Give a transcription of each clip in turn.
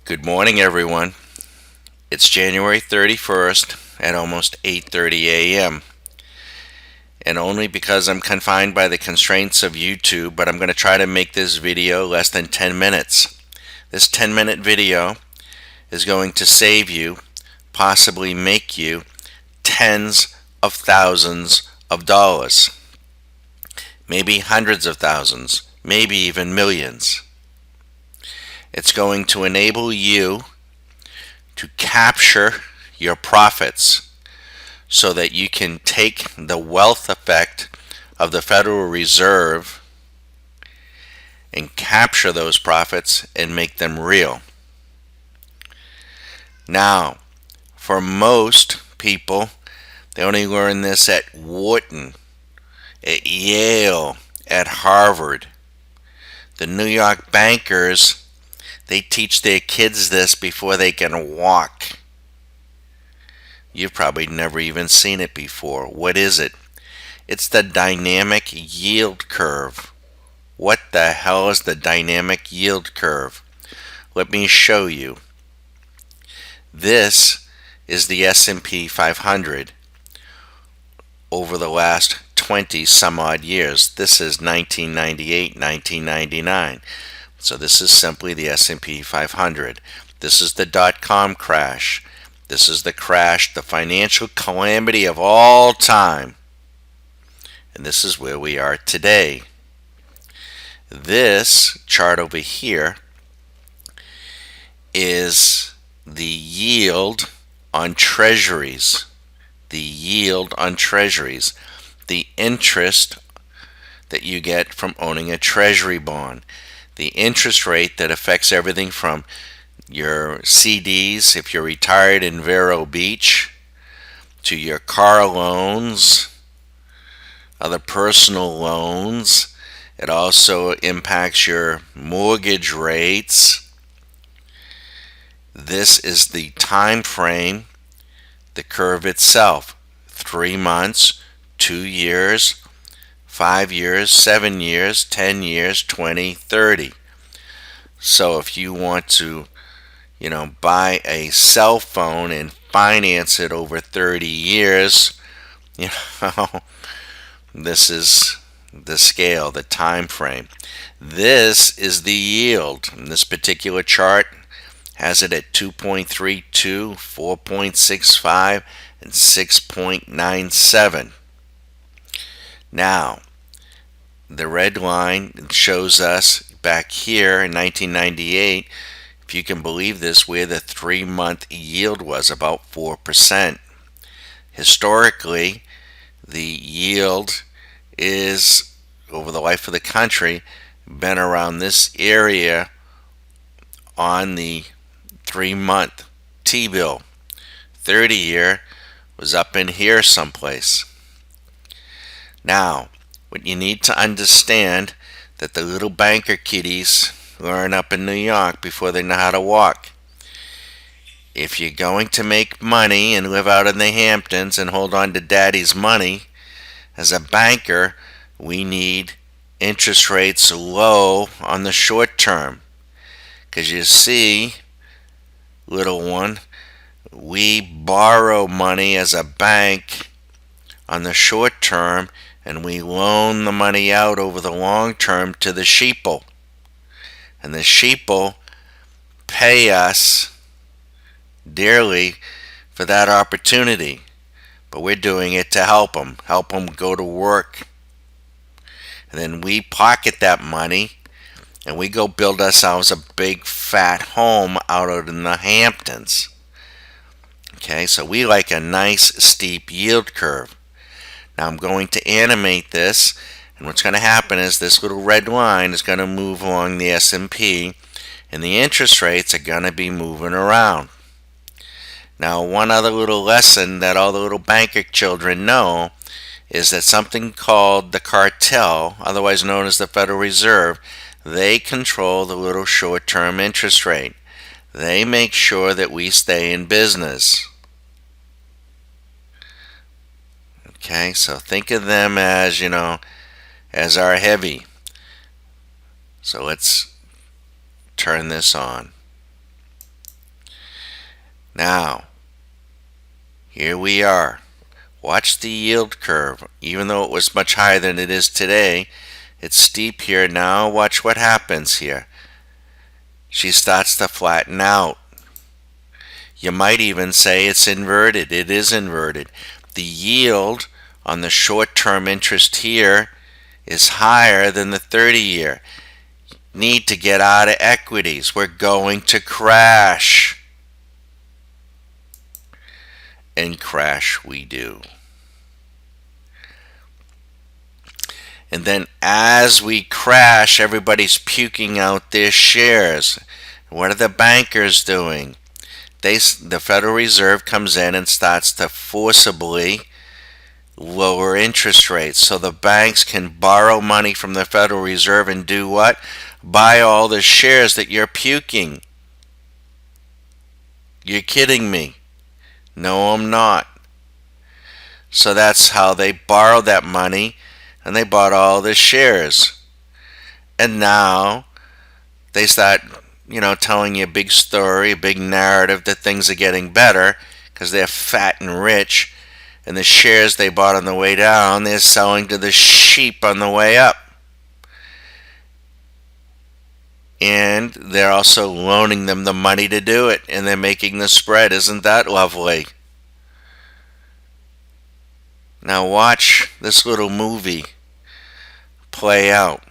Good morning, everyone. It's January 31st at almost 8:30 a.m. And only because I'm confined by the constraints of YouTube, but I'm going to try to make this video less than 10 minutes. This 10-minute video is going to save you, possibly make you tens of thousands of dollars, maybe hundreds of thousands, maybe even millions. It's going to enable you to capture your profits so that you can take the wealth effect of the Federal Reserve and capture those profits and make them real. Now, for most people, they only learn this at Wharton, at Yale, at Harvard. The New York bankers, they teach their kids this before they can walk. You've probably never even seen it before. What is it? It's the dynamic yield curve. What the hell is the dynamic yield curve? Let me show you. This is the S&P 500 over the last 20 some odd years. This is 1998, 1999. So this is simply the S&P 500. This is the dot-com crash. This is the crash, the financial calamity of all time. And this is where we are today. This chart over here is the yield on treasuries. The yield on treasuries. The interest that you get from owning a treasury bond. The interest rate that affects everything from your CDs if you're retired in Vero Beach, to your car loans, other personal loans. It also impacts your mortgage rates. This is the time frame, the curve itself. 3 months, 2 years, 5 years, 7 years, 10 years, 20, 30. So if you want to, buy a cell phone and finance it over 30 years, this is the scale, the time frame. This is the yield. And this particular chart has it at 2.32, 4.65, and 6.97. Now, the red line shows us back here in 1998, if you can believe this, where the 3-month yield was about 4%. Historically, the yield is, over the life of the country, been around this area on the 3-month T-bill. 30-year was up in here someplace. Now, what you need to understand that the little banker kiddies learn up in New York before they know how to walk. If you're going to make money and live out in the Hamptons and hold on to daddy's money, as a banker, we need interest rates low on the short term. Because you see, little one, we borrow money as a bank on the short term, and we loan the money out over the long term to the sheeple. And the sheeple pay us dearly for that opportunity. But we're doing it to help them go to work. And then we pocket that money and we go build ourselves a big fat home out in the Hamptons. Okay, so we like a nice steep yield curve. Now I'm going to animate this, and what's going to happen is this little red line is going to move along the S&P, and the interest rates are going to be moving around. Now, one other little lesson that all the little banker children know is that something called the cartel, otherwise known as the Federal Reserve, they control the little short-term interest rate. They make sure that we stay in business. Okay, so think of them as, as our heavy. So let's turn this on. Now, here we are. Watch the yield curve. Even though it was much higher than it is today, it's steep here now. Watch what happens here. She starts to flatten out. You might even say it's inverted. It is inverted. The yield on the short-term interest here is higher than the 30-year. Need to get out of equities. We're going to crash. And crash we do. And then as we crash, everybody's puking out their shares. What are the bankers doing? The Federal Reserve comes in and starts to forcibly lower interest rates. So the banks can borrow money from the Federal Reserve and do what? Buy all the shares that you're puking. You're kidding me. No, I'm not. So that's how they borrowed that money, and they bought all the shares. And now they start, telling you a big story, a big narrative that things are getting better because they're fat and rich, and the shares they bought on the way down, they're selling to the sheep on the way up. And they're also loaning them the money to do it, and they're making the spread. Isn't that lovely? Now watch this little movie play out.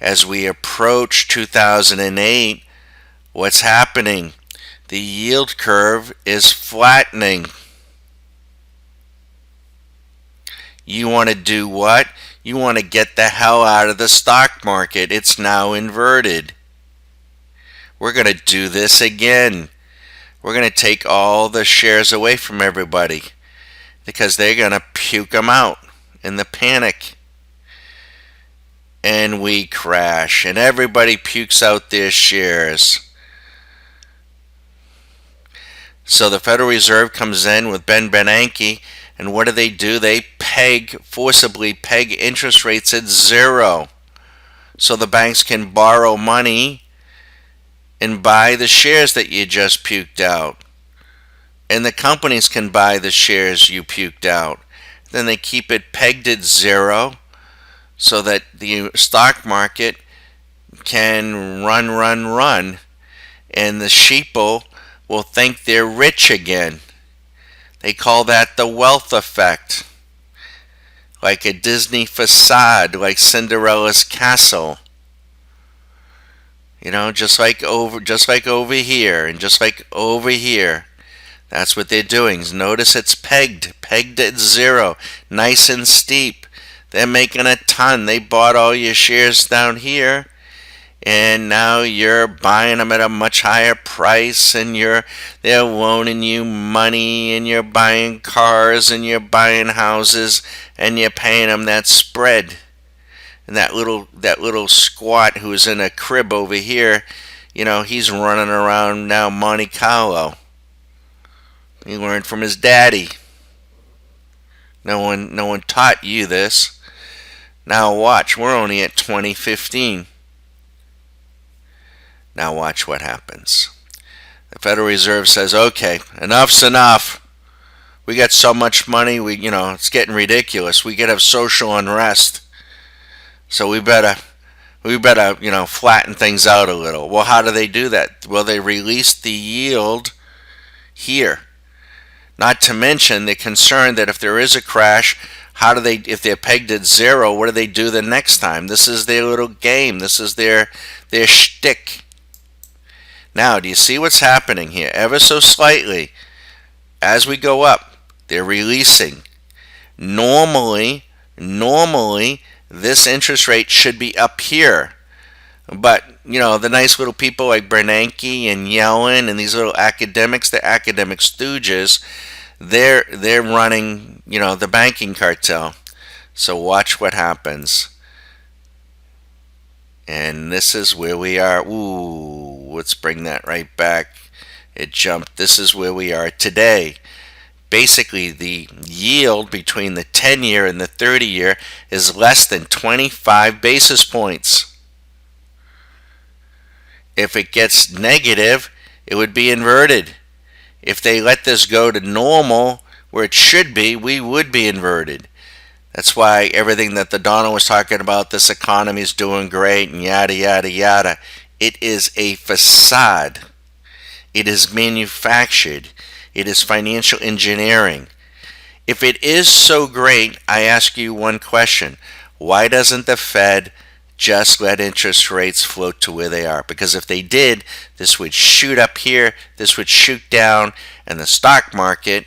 As we approach 2008, what's happening? The yield curve is flattening. You want to do what? You want to get the hell out of the stock market. It's now inverted. We're going to do this again. We're going to take all the shares away from everybody because they're going to puke them out in the panic. And we crash, and everybody pukes out their shares. So the Federal Reserve comes in with Ben Bernanke, and what do? They forcibly peg interest rates at zero. So the banks can borrow money and buy the shares that you just puked out. And the companies can buy the shares you puked out. Then they keep it pegged at zero so that the stock market can run. And the sheeple will think they're rich again. They call that the wealth effect. Like a Disney facade, like Cinderella's castle. Just like over here and just like over here. That's what they're doing. Notice it's pegged at zero, nice and steep. They're making a ton. They bought all your shares down here, and now you're buying them at a much higher price, and they're loaning you money, and you're buying cars, and you're buying houses, and you're paying them that spread. And that little squat who's in a crib over here, he's running around now Monte Carlo. He learned from his daddy. No one taught you this. Now watch, we're only at 2015. Now watch what happens. The Federal Reserve says, okay, enough's enough. We got so much money, it's getting ridiculous. We could have social unrest. So we better, flatten things out a little. Well, how do they do that? Well, they release the yield here. Not to mention, they're concerned that if there is a crash, if they're pegged at zero, what do they do the next time? This is their little game. This is their shtick. Now, do you see what's happening here? Ever so slightly, as we go up, they're releasing. Normally, this interest rate should be up here. But, the nice little people like Bernanke and Yellen and these little academics, the academic stooges, they're running, the banking cartel. So watch what happens. And this is where we are. Ooh, let's bring that right back. It jumped. This is where we are today. Basically, the yield between the 10-year and the 30-year is less than 25 basis points. If it gets negative, It would be inverted. If they let this go to normal, where it should be, we would be inverted. That's why everything that the Donald was talking about, this economy is doing great and yada, yada, yada, it is a facade. It is manufactured. It is financial engineering. If it is so great, I ask you one question. Why doesn't the Fed just let interest rates float to where they are? Because if they did, this would shoot up here, this would shoot down, and the stock market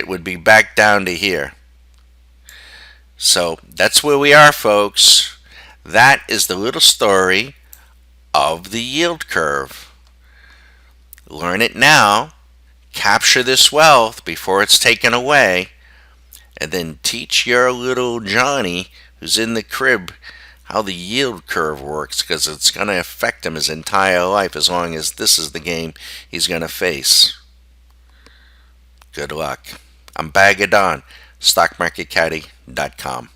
would be back down to here. So that's where we are, folks. That is the little story of the yield curve. Learn it now, capture this wealth before it's taken away, and then teach your little Johnny who's in the crib how the yield curve works, because it's going to affect him his entire life as long as this is the game he's going to face. Good luck. I'm Bag of Don, StockMarketCaddy.com.